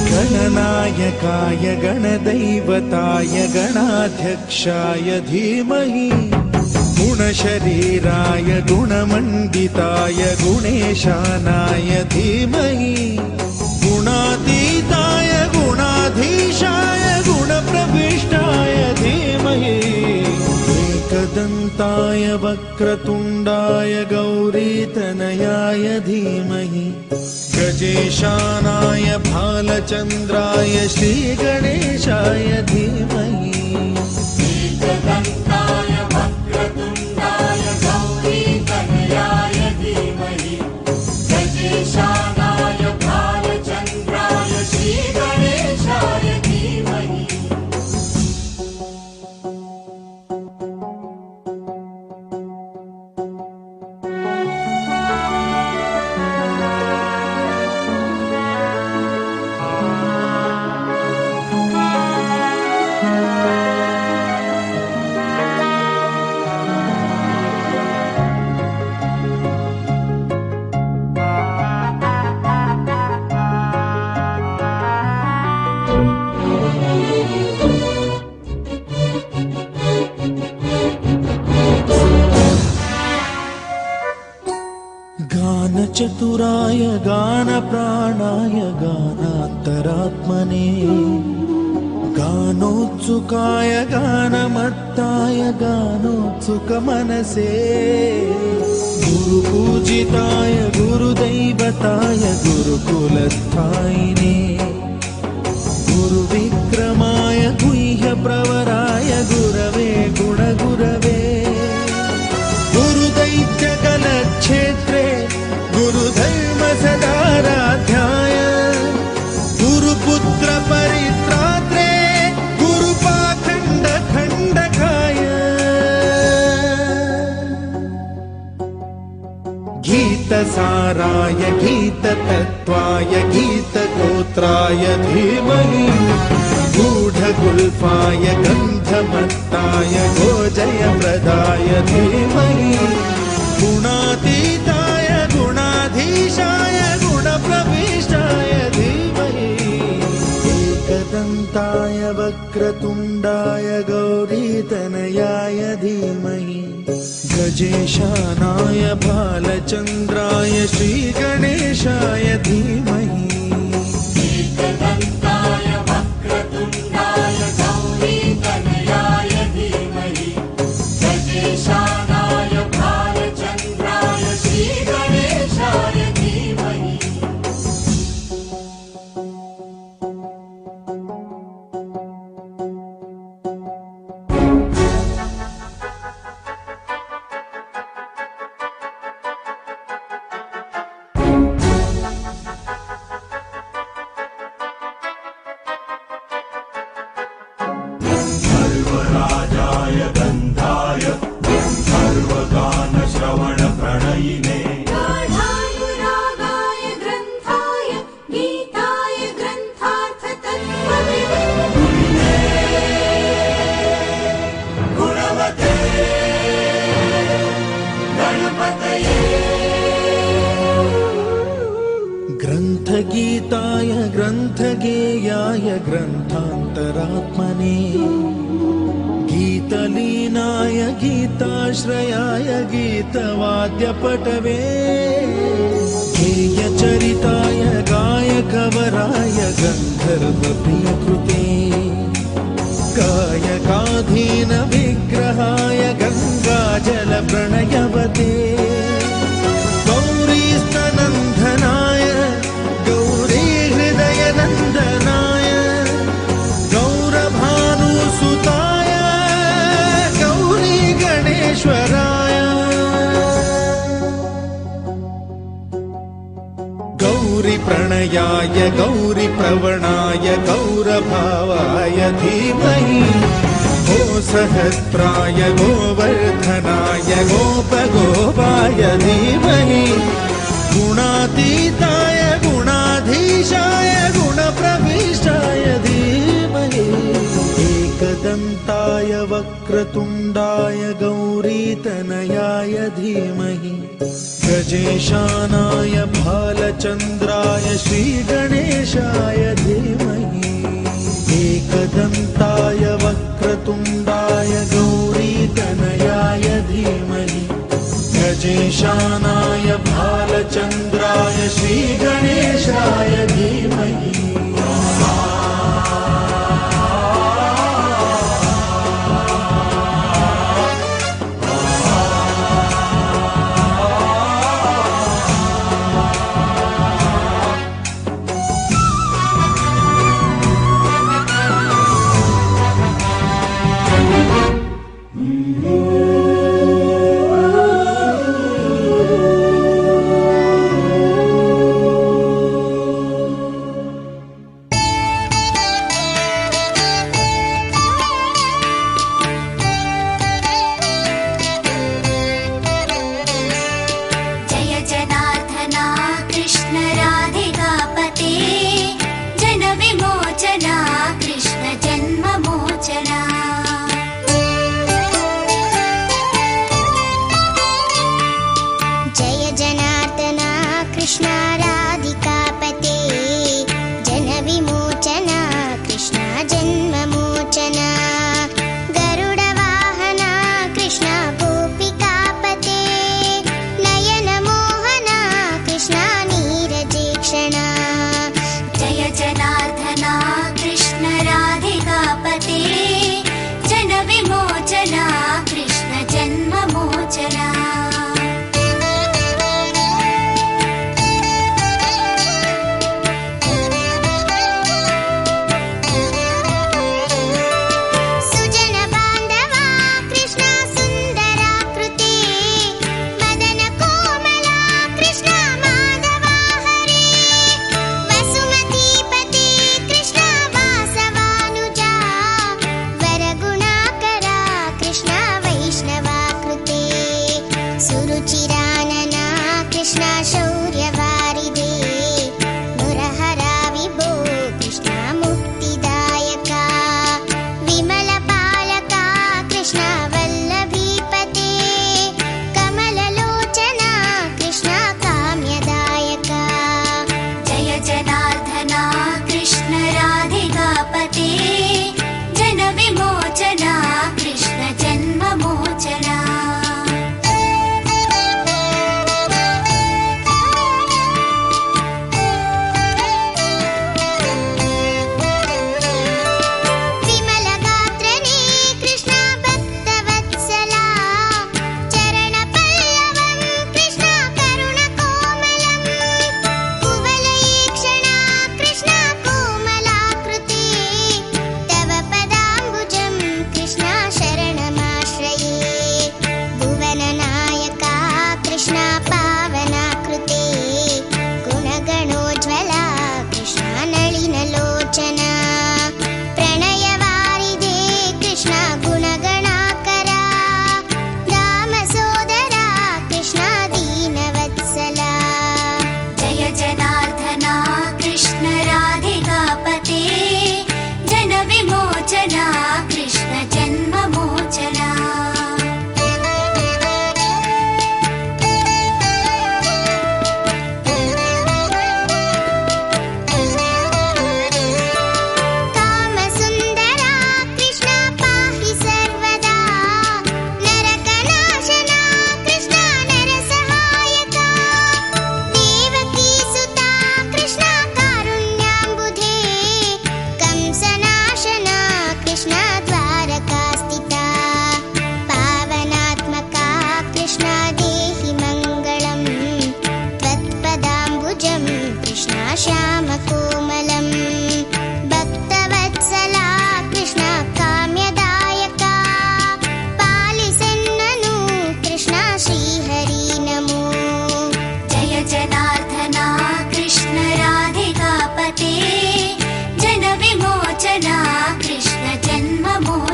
गणनायकाय गणदैवताय गणाध्यक्षाय धीमहि गुणशरीराय गुणमण्डिताय गुणेशानाय धीमहि गुणातीताय गुणाधीशाय गुणप्रविष्टाय धीमहि एकदन्ताय वक्रतुण्डाय गौरीतनयाय धीमहि गजेशानाय भालचन्द्राय श्रीगणेशाय धीमहि एकदन्ताय वक्रतुण्डाय गौरीतनयाय धीमहि गजेशानाय भालचन्द्राय श्रीगणेशाय धीमहि गानचतुराय गानप्राणाय गानान्तरात्मने गानोत्सुकाय गानमत्ताय गानोत्सुकमनसे गुरुपूजिताय गुरुदैवताय गुरुकुलस्थायिने गुरुविक्रमाय गुह्यप्रवराय गुरवे गुणगुरवे गुरुदैत्यकलक्षेत्रे गुरुधर्मसदाराध्याय गुरुपुत्र परित्रात्रे गुरुपाखण्डखण्डकाय गीतसाराय गीततत्त्वाय गीतगोत्राय धीमहि गूढगुल्फाय गन्धमत्ताय गोजयप्रदाय धीमहि गुणातीताय गुणाधीशाय गुणप्रविष्टाय धीमहि एकदन्ताय वक्रतुण्डाय गौरीतनयाय धीमहि गजेशानाय भालचन्द्राय श्रीगणेशाय धीमहि एकदन्ताय वक्रतुण्डाय गौरीतनयाय धीमहि गजेशानाय भालचन्द्राय श्रीगणेशाय धीमहि सर्वराजाय गन्धाय सर्वगानश्रवणप्रणयिने गाढानुरागाय ग्रन्थाय गीताय ग्रन्थार्थतत्त्वविदे गुणवते गणपतये ग्रन्थगीताय ग्रन्थगेयाय ग्रन्थान्तरात्मने गीतलीनाय गीताश्रयाय गीतवाद्यपटवे गेयचरिताय गायकवराय गन्धर्वप्रियकृते तनयाय गौरिप्रवणाय गौरभावाय धीमहि गोसहस्राय गोवर्धनाय गोपगोपाय धीमहि गुणातीताय गुणाधीशाय गुणप्रविष्टाय धीमहि एकदन्ताय वक्रतुण्डाय गौरीतनयाय धीमहि गजेशानाय भालचन्द्राय श्रीगणेशाय धीमहि एकदन्ताय वक्रतुण्डाय गौरीतनयाय धीमहि गजेशानाय भालचन्द्राय श्रीगणेशाय धीमहि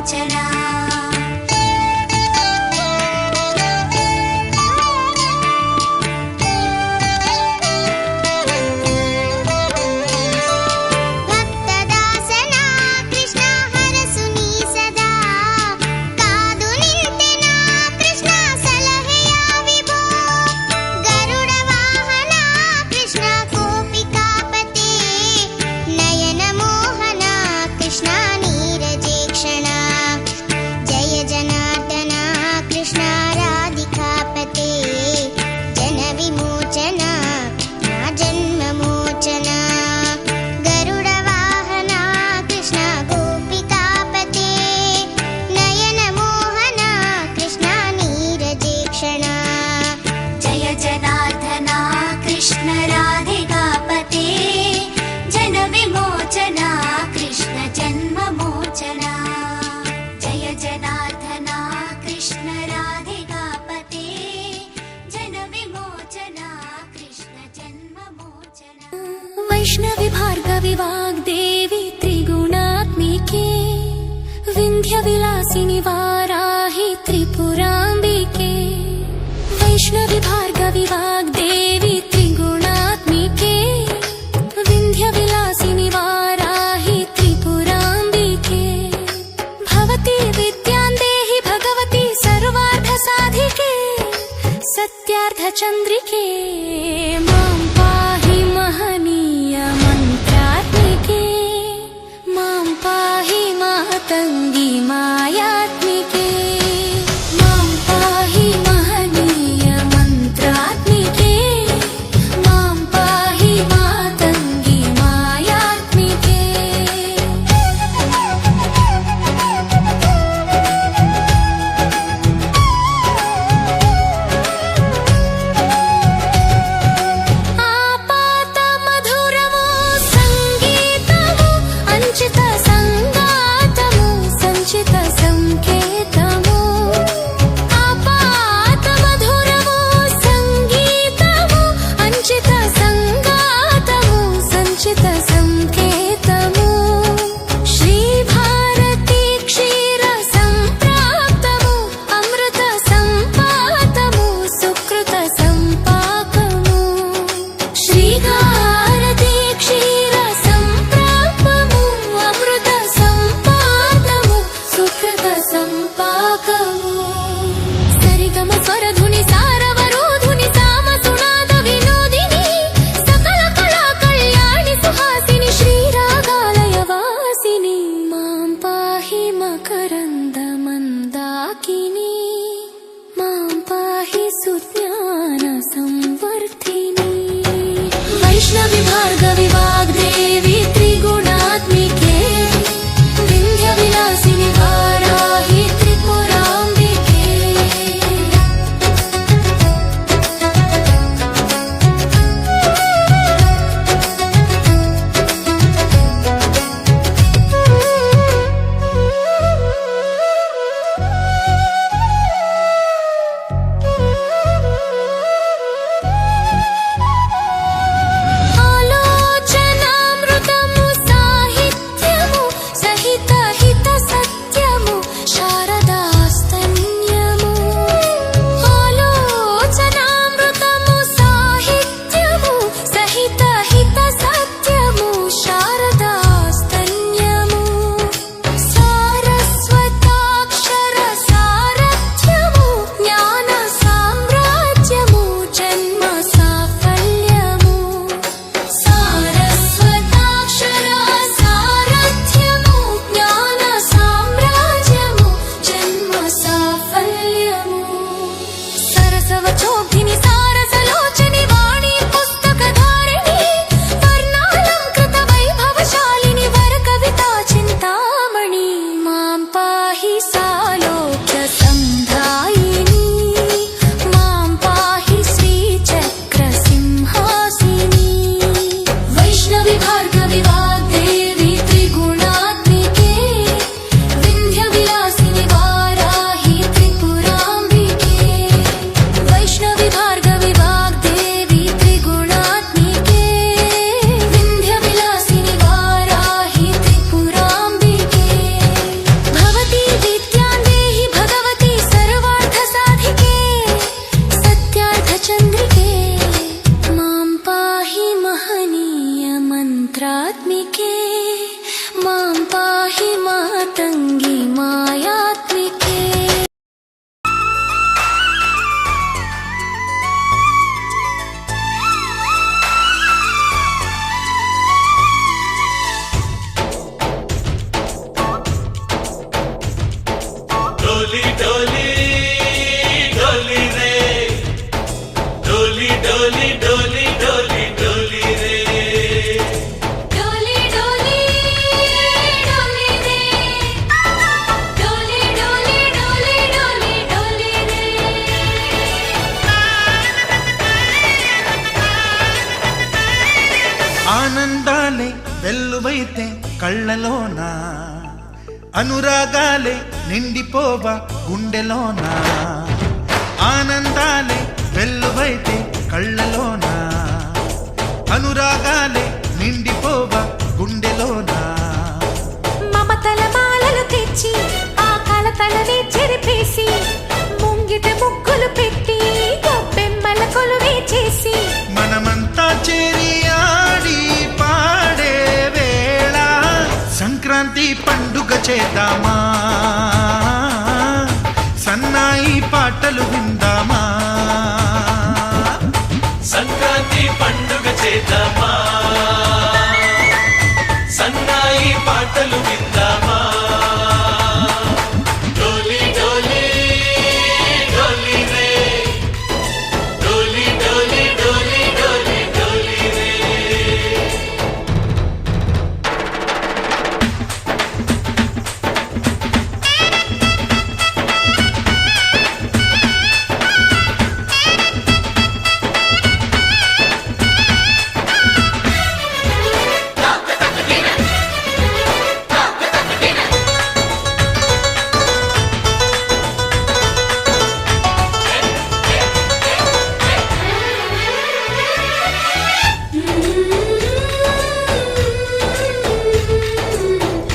జన్మమోచనా భక్తదాసనా కృష్ణ హరసుని సదా కాదు నింతెనా కృష్ణ సలహెయ విభో గరుడ వాహన కృష్ణ గోపికాపతే నయన మోహన కృష్ణ నీరజేక్షణ జయ జనార్దన కృష్ణ రాధికాపతే జన విమోచన నా జన్మమోచన గరుడ వాహన కృష్ణ గోపికాపతే నయన మోహన కృష్ణ నీరజేక్షణ జయ జనార్దనా కృష్ణ రాధికాపతే జన విమోచనా కృష్ణ జన్మమోచనా జయ జనార్దనా కృష్ణ రాధికాపతే జన విమోచనా కృష్ణ జన్మమోచనా वैष्णवी भार्गवी वाग्देवी त्रिगुणात्मिके विन्ध्यविलासिनि वाराहि त्रिपुराम्बिके वैष्णवी भार्गवी वाग्देवी त्रिगुणात्मिके विन्ध्यविलासिनि वाराहि त्रिपुराम्बिके भवती विद्यां देहि भगवती सर्वार्थसाधिके सत्यार्थचन्द्रिके मां पाहि महनीय मन्त्रात्मिके मां पाहि मातङ्गी मायात्मिके मां पाहि महनीय मन्त्रात्मिके मां पाहि मातङ्गी मायात्मिके ఆపాత మధురము సంగీతము అంచిత సంగాతము సంచిత మాతంగి మాయాత్మికే डोली डोली डोली रे डोली डोली डोली डोली डोली रे डोली डोली डोली रे डोली डोली डोली डोली डोली रे ఆనందాలే వెల్లువైతే కళ్ళలోనా అనురాగాలే నిండిపోవా గుండెలోనా ఆనందాలే వెల్లువైతే కళ్ళలోనా అనురాగాలే నిండిపోవా గుండెలోనా మమతల మాలలు తెచ్చి ఆ కలతలనే చెరిపేసి ముంగిట ముగ్గులు పెట్టి గొప్పెమ్మల కొలువే చేసి మనమంతా చేరి ఆడి పాడే వేళ సంక్రాంతి పండుగ చేద్దామా సన్నాయి పాటలు విందామా సంక్రాంతి పండుగ చేద్దామా